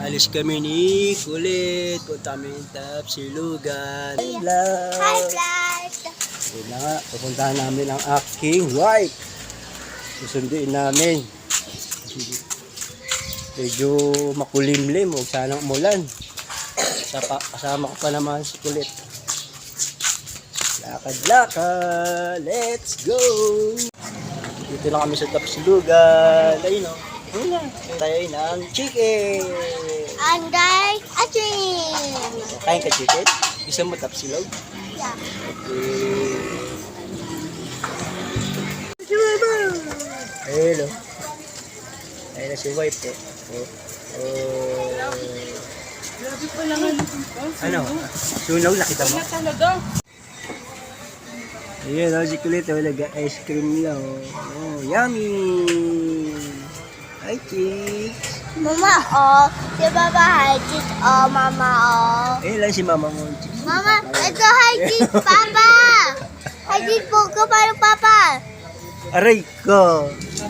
Alis kami ni Kulit. Punta kami ng Tapsilugan. Hi, Hi, vlog! vlog! Yun na nga, pupuntahan namin ang aking wife. Susunduin namin. Medyo makulimlim, huwag sanang umulan. Kasama ko pa naman si Kulit. Lakad-lakad, let's go! Dito lang kami sa Tapsilugan. Ayun o, tayo ng chicken. And guys, a dream! Kain ka chicken? Gusto mo Tapsilog? Yeah. Hello. Ayun na si wife po. Grabe pala nga nito. Ano? Sunog, nakita mo? Wala talaga. Ayan, si Kulit. Nag-ice cream lang. Oh, yummy! Hi, chicks! Mama, oh. Si Papa, hi, kiss, oh, Mama, oh. Eh, lang si mama mo, chicks. Mama, ito, hi, kiss, Papa! Hi, kiss po ko, parang Papa. Aray ko!